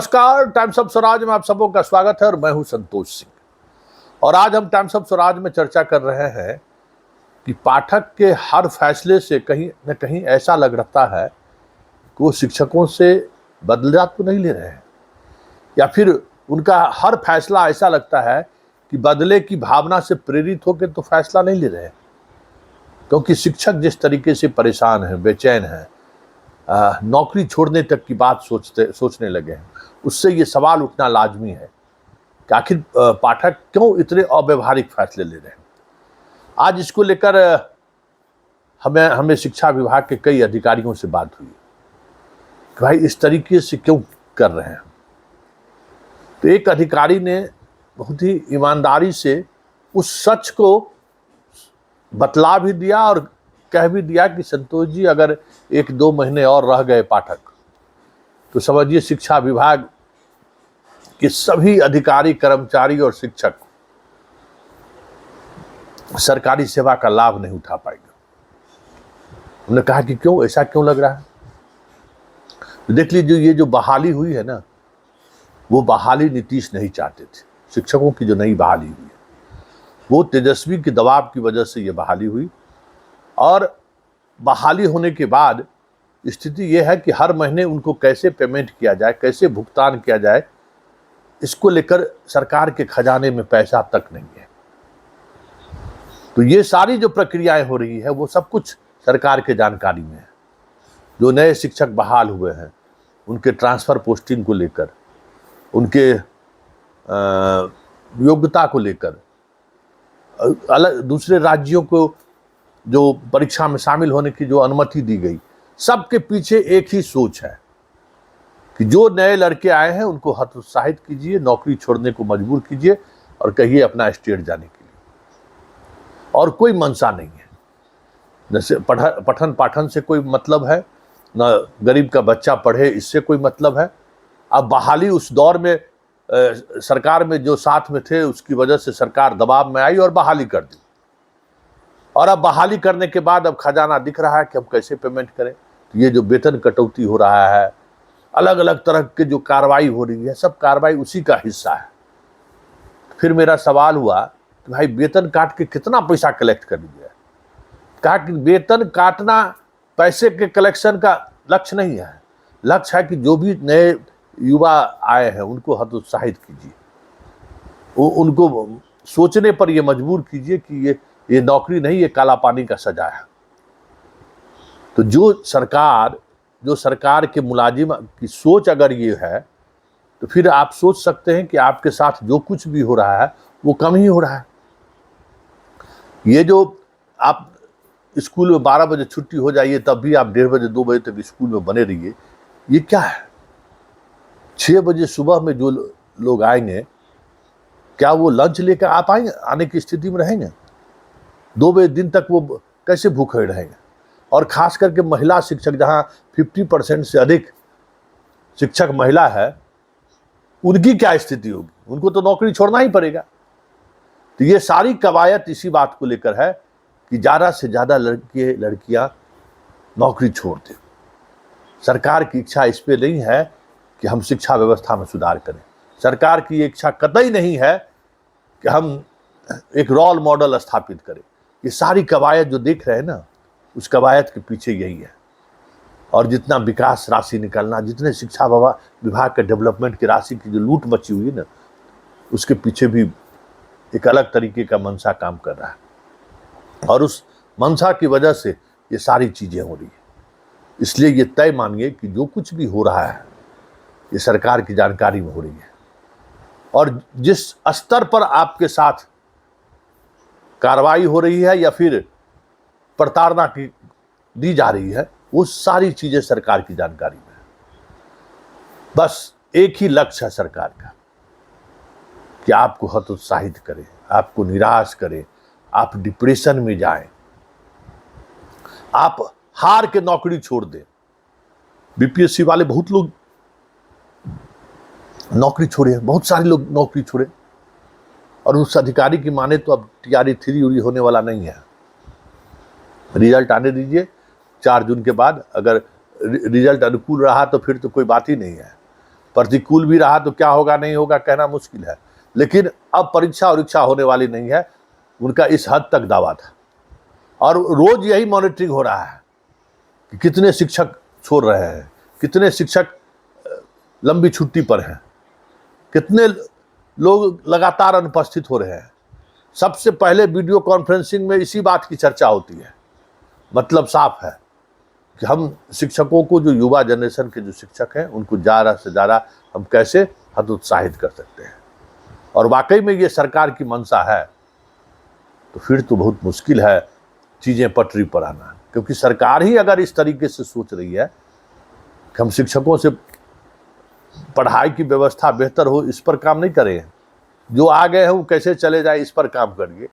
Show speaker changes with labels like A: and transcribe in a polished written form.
A: नमस्कार, times of Swaraj में आप सबों का स्वागत है और मैं हूं संतोष सिंह। और आज हम टाइम्स ऑफ स्वराज में चर्चा कर रहे हैं कि पाठक के हर फैसले से कहीं न कहीं ऐसा लग रहा है कि वो शिक्षकों से बदला तो नहीं ले रहे हैं, या फिर उनका हर फैसला ऐसा लगता है कि बदले की भावना से प्रेरित होकर तो फैसला नहीं ले रहे हैं। क्योंकि शिक्षक जिस तरीके से परेशान है, बेचैन है, नौकरी छोड़ने तक की बात सोचने लगे हैं, उससे ये सवाल उठना लाजमी है कि आखिर पाठक क्यों इतने अव्यवहारिक फैसले ले रहे हैं। आज इसको लेकर हमें शिक्षा विभाग के कई अधिकारियों से बात हुई कि भाई इस तरीके से क्यों कर रहे हैं। तो एक अधिकारी ने बहुत ही ईमानदारी से उस सच को बतला भी दिया और कह भी दिया कि संतोष जी, अगर 1-2 महीने और रह गए पाठक, तो समझिए शिक्षा विभाग के सभी अधिकारी, कर्मचारी और शिक्षक सरकारी सेवा का लाभ नहीं उठा पाएंगे। हमने कहा कि क्यों, ऐसा क्यों लग रहा है? तो देख लीजिए, ये जो बहाली हुई है ना, वो बहाली नीतीश नहीं चाहते थे। शिक्षकों की जो नई बहाली हुई है, वो तेजस्वी के दबाव की वजह से ये बहाली हुई। और बहाली होने के बाद स्थिति यह है कि हर महीने उनको कैसे पेमेंट किया जाए, कैसे भुगतान किया जाए, इसको लेकर सरकार के खजाने में पैसा तक नहीं है। तो ये सारी जो प्रक्रियाएं हो रही है, वो सब कुछ सरकार के जानकारी में है। जो नए शिक्षक बहाल हुए हैं, उनके ट्रांसफर पोस्टिंग को लेकर, उनके योग्यता को लेकर, अलग दूसरे राज्यों को जो परीक्षा में शामिल होने की जो अनुमति दी गई, सबके पीछे एक ही सोच है कि जो नए लड़के आए हैं उनको हतोत्साहित कीजिए, नौकरी छोड़ने को मजबूर कीजिए और कहिए अपना स्टेट जाने के लिए। और कोई मंशा नहीं है, जैसे पठन पाठन से कोई मतलब है, न गरीब का बच्चा पढ़े इससे कोई मतलब है। अब बहाली उस दौर में सरकार में जो साथ में थे, उसकी वजह से सरकार दबाव में आई और बहाली कर दी। और अब बहाली करने के बाद अब खजाना दिख रहा है कि हम कैसे पेमेंट करें। तो ये जो वेतन कटौती हो रहा है, अलग अलग तरह के जो कार्रवाई हो रही है, सब कार्रवाई उसी का हिस्सा है। फिर मेरा सवाल हुआ कि भाई वेतन काट के कितना पैसा कलेक्ट कर लीजिए। कहा कि वेतन काटना पैसे के कलेक्शन का लक्ष्य नहीं है। लक्ष्य है कि जो भी नए युवा आए हैं उनको हतोत्साहित कीजिए, उनको सोचने पर ये मजबूर कीजिए कि ये नौकरी नहीं, ये काला पानी का सजा है। तो जो सरकार के मुलाजिम की सोच अगर ये है, तो फिर आप सोच सकते हैं कि आपके साथ जो कुछ भी हो रहा है वो कम ही हो रहा है। ये जो आप स्कूल में 12 बजे छुट्टी हो जाइए, तब भी आप 1:30 बजे 2 बजे तक स्कूल में बने रहिए, ये क्या है? 6 बजे सुबह में जो लोग आएंगे, क्या वो लंच लेकर आप आने की स्थिति में रहेंगे? 2 बजे दिन तक वो कैसे भूखे रहेंगे? और खास करके महिला शिक्षक, जहां 50% से अधिक शिक्षक महिला है, उनकी क्या स्थिति होगी? उनको तो नौकरी छोड़ना ही पड़ेगा। तो ये सारी कवायद इसी बात को लेकर है कि ज़्यादा से ज़्यादा लड़के लड़कियां नौकरी छोड़ दें। सरकार की इच्छा इस पे नहीं है कि हम शिक्षा व्यवस्था में सुधार करें। सरकार की इच्छा कतई नहीं है कि हम एक रोल मॉडल स्थापित करें। ये सारी कवायद जो देख रहे हैं ना, उस कवायद के पीछे यही है। और जितना विकास राशि निकलना, जितने शिक्षा विभाग के डेवलपमेंट की राशि की जो लूट मची हुई है ना, उसके पीछे भी एक अलग तरीके का मंशा काम कर रहा है। और उस मंशा की वजह से ये सारी चीजें हो रही है। इसलिए ये तय मानिए कि जो कुछ भी हो रहा है, ये सरकार की जानकारी में हो रही है। और जिस स्तर पर आपके साथ कार्रवाई हो रही है या फिर प्रताड़ना की दी जा रही है, वो सारी चीजें सरकार की जानकारी में है। बस एक ही लक्ष्य है सरकार का कि आपको हतोत्साहित करे, आपको निराश करे, आप डिप्रेशन में जाएं, आप हार के नौकरी छोड़ दें। बीपीएससी वाले बहुत लोग नौकरी छोड़े, बहुत सारे लोग नौकरी छोड़े। और उस अधिकारी की माने तो अब टीआरई 3 उरी होने वाला नहीं है। रिजल्ट आने दीजिए, 4 जून के बाद अगर रिजल्ट अनुकूल रहा तो फिर तो कोई बात ही नहीं है। प्रतिकूल भी रहा तो क्या होगा नहीं होगा कहना मुश्किल है, लेकिन अब परीक्षा उरीक्षा होने वाली नहीं है, उनका इस हद तक दावा था। और रोज यही मॉनिटरिंग हो रहा है कि कितने शिक्षक छोड़ रहे हैं, कितने शिक्षक लंबी छुट्टी पर हैं, कितने लोग लगातार अनुपस्थित हो रहे हैं। सबसे पहले वीडियो कॉन्फ्रेंसिंग में इसी बात की चर्चा होती है। मतलब साफ है कि हम शिक्षकों को, जो युवा जनरेशन के जो शिक्षक हैं, उनको ज़्यादा से ज़्यादा हम कैसे हतोत्साहित कर सकते हैं। और वाकई में ये सरकार की मंशा है तो फिर तो बहुत मुश्किल है चीज़ें पटरी पर आना, क्योंकि सरकार ही अगर इस तरीके से सोच रही है कि हम शिक्षकों से पढ़ाई की व्यवस्था बेहतर हो, इस पर काम नहीं करें, जो आ गए हैं वो कैसे चले जाए इस पर काम करिए,